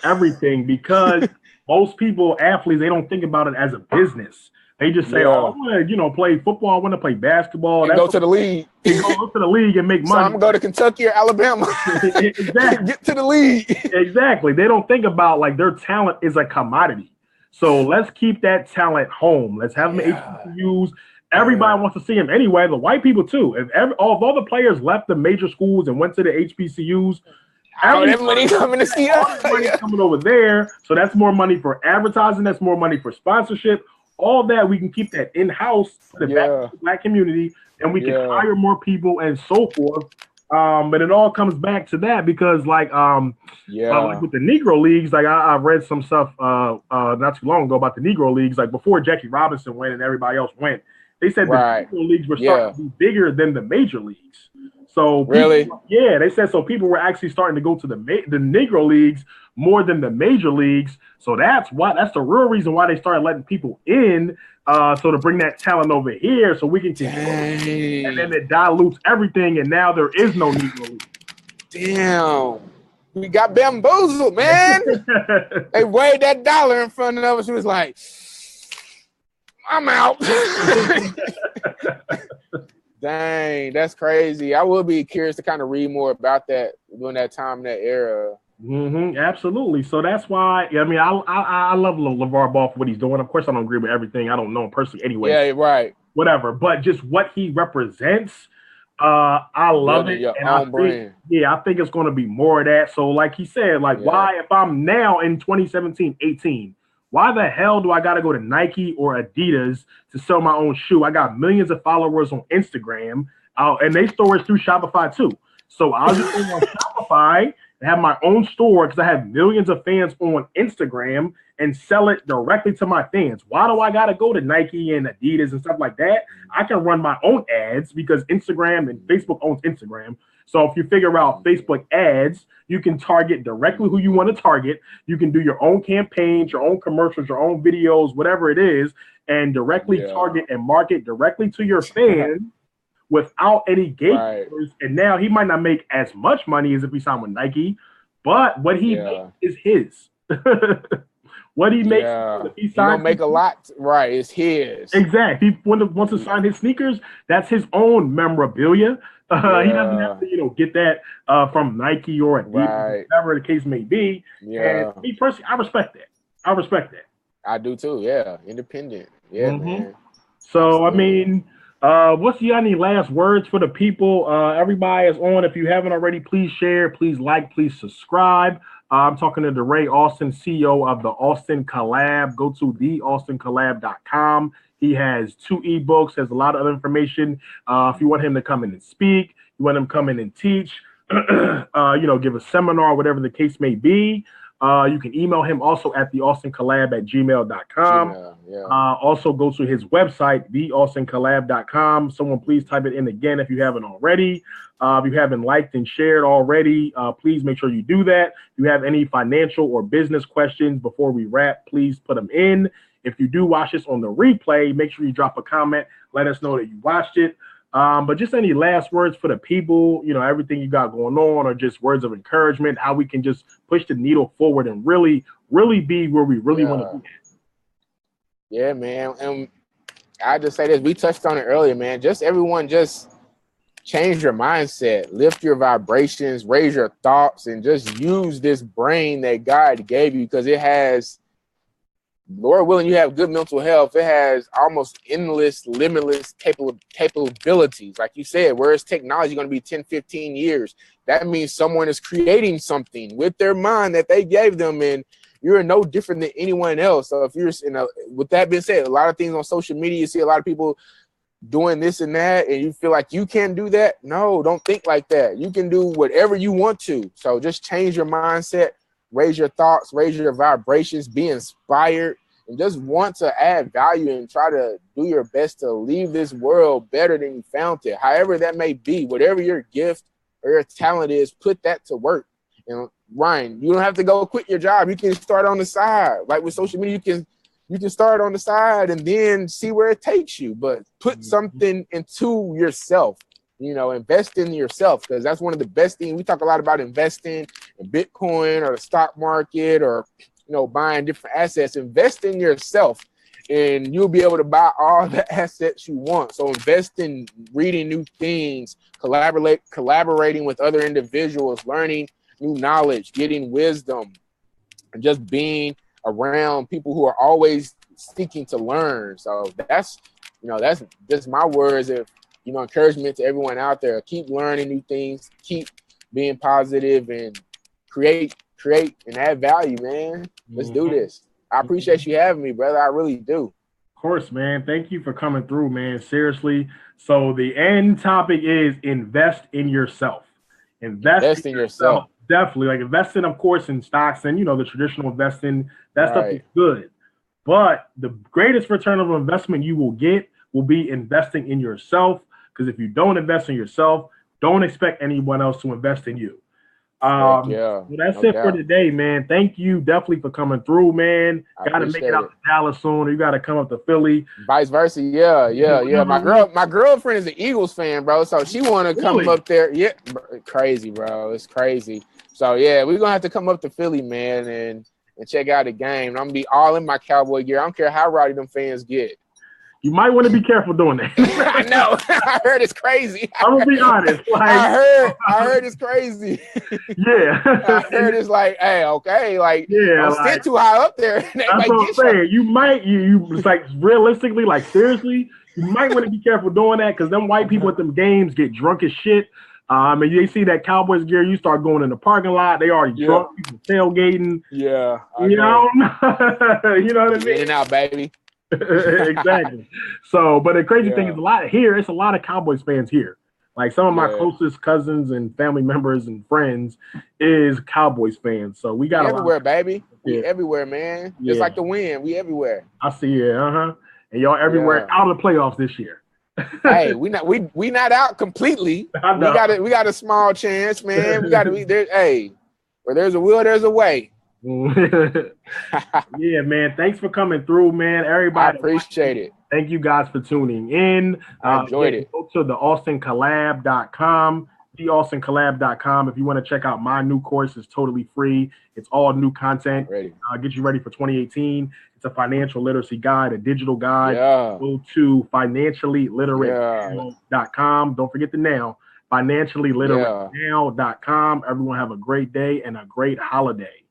everything because most people, athletes, they don't think about it as a business. They just say, I want to, play football. I want to play basketball. And go to the league. Go to the league and make money. So I'm going to go to Kentucky or Alabama. Exactly. Get to the league. Exactly. They don't think about, like, their talent is a commodity. So let's keep that talent home. Let's have them HBCUs. Everybody wants to see him anyway. The white people, too. If all the players left the major schools and went to the HBCUs, everybody coming to see us. Everybody coming over there. So that's more money for advertising. That's more money for sponsorship. All that, we can keep that in-house for the black community, and we can hire more people and so forth. But it all comes back to that because, like with the Negro Leagues, like I read some stuff not too long ago about the Negro Leagues. Like before Jackie Robinson went and everybody else went, they said the Negro Leagues were starting to be bigger than the major leagues. So they said so. People were actually starting to go to the Negro Leagues more than the major leagues. So that's the real reason why they started letting people in. So to bring that talent over here, so we can and then it dilutes everything, and now there is no Negro League. Damn, we got bamboozled, man. They weighed that dollar in front of us. She was like, "I'm out." Dang, that's crazy. I would be curious to kind of read more about that during that time, that era. Absolutely. So that's why, I mean, I love LeVar Ball for what he's doing. Of course, I don't agree with everything. I don't know him personally anyway. Yeah, right. whatever. But just what he represents, I love Building it. your And own brand. I think it's going to be more of that. So like he said, like why, if I'm now in 2017, 18, why the hell do I got to go to Nike or Adidas to sell my own shoe? I got millions of followers on Instagram, and they store it through Shopify too. So I'll just go on Shopify and have my own store because I have millions of fans on Instagram and sell it directly to my fans. Why do I got to go to Nike and Adidas and stuff like that? I can run my own ads because Instagram and Facebook owns Instagram. So if you figure out Facebook ads, you can target directly who you want to target. You can do your own campaigns, your own commercials, your own videos, whatever it is, and directly target and market directly to your fans without any gatekeepers. Right. And now he might not make as much money as if he signed with Nike, but what he makes is his. What he makes, he don't make a lot, right? It's his. Exactly. He wants to sign his sneakers. That's his own memorabilia. He doesn't have to, get that from Nike or Adidas, whatever the case may be. And me personally, I respect that. I do too. Yeah, independent. Yeah, man. So I mean, what's any last words for the people? Everybody is on. If you haven't already, please share, please like, please subscribe. I'm talking to Derey Alston, CEO of the Alston Collab. Go to thealstoncollab.com. He has 2 ebooks, has a lot of other information. If you want him to come in and speak, you want him to come in and teach, give a seminar, whatever the case may be. You can email him also at thealstoncollab@gmail.com. Also go to his website, thealstoncollab.com. Someone please type it in again if you haven't already. If you haven't liked and shared already, please make sure you do that. If you have any financial or business questions before we wrap, please put them in. If you do watch this on the replay, make sure you drop a comment. Let us know that you watched it. But just any last words for the people, everything you got going on, or just words of encouragement, how we can just push the needle forward and really, really be where we really want to be. Yeah, man. And I just say this, we touched on it earlier, man. Everyone change your mindset, lift your vibrations, raise your thoughts, and just use this brain that God gave you, because it has, Lord willing, you have good mental health. It has almost endless, limitless capabilities. Like you said, where is technology going to be 10, 15 years? That means someone is creating something with their mind that they gave them, and you're no different than anyone else. So if you're, with that being said, a lot of things on social media, you see a lot of people doing this and that, and you feel like you can't do that. No, don't think like that. You can do whatever you want to. So just change your mindset, raise your thoughts, raise your vibrations, be inspired, and just want to add value and try to do your best to leave this world better than you found it. However that may be, whatever your gift or your talent is, put that to work. And Ryan, you don't have to go quit your job. You can start on the side. Like with social media, you can start on the side and then see where it takes you, but put something into yourself, invest in yourself, because that's one of the best things. We talk a lot about investing in Bitcoin or the stock market or, buying different assets. Invest in yourself and you'll be able to buy all the assets you want. So invest in reading new things, collaborating with other individuals, learning new knowledge, getting wisdom, and just being around people who are always seeking to learn. So that's just my words of, encouragement to everyone out there. Keep learning new things, keep being positive, and create and add value, man. Let's do this. I appreciate you having me, brother. I really do. Of course, man. Thank you for coming through, man. Seriously. So the end topic is invest in yourself. Invest in yourself. Definitely. Like investing, of course, in stocks and, the traditional investing, that stuff is good. But the greatest return of investment you will get will be investing in yourself. Because if you don't invest in yourself, don't expect anyone else to invest in you. Well, that's it for today, man. Thank you definitely for coming through, man. Got to make it out to Dallas soon, or you got to come up to Philly. Vice versa, yeah. My girlfriend is an Eagles fan, bro, so she want to come up there. Yeah, crazy, bro. It's crazy. So yeah, we're gonna have to come up to Philly, man, and check out the game. I'm gonna be all in my Cowboy gear. I don't care how rowdy them fans get. You might want to be careful doing that. I know. I heard it's crazy. I'm gonna be honest. Like, I heard it's crazy. Yeah. I heard it's like, hey, okay, like, don't sit too high up there. That's what I'm saying. You might, it's like realistically, like seriously, You might want to be careful doing that because them white people at them games get drunk as shit. And they see that Cowboys gear, you start going in the parking lot. They already drunk, people tailgating. Yeah, you know what I mean? In and out, baby. Exactly. So, but the crazy thing is it's a lot of Cowboys fans here. Like some of my closest cousins and family members and friends is Cowboys fans. So we got everywhere, baby. We everywhere, man. Just like the wind, we everywhere. I see it. And y'all everywhere out of the playoffs this year. Hey, we not out completely. We got a small chance, man. We got to be there. Hey, where there's a will, there's a way. Yeah, man. Thanks for coming through, man. Everybody, I appreciate it. Thank you guys for tuning in. I enjoyed it. Go to thealstoncollab.com, thealstoncollab.com. If you want to check out my new course, it's totally free. It's all new content. Get you ready for 2018. It's a financial literacy guide, a digital guide. Go to financiallyliterate.com. Don't forget the now. financiallyliterate.now.com. Everyone have a great day and a great holiday.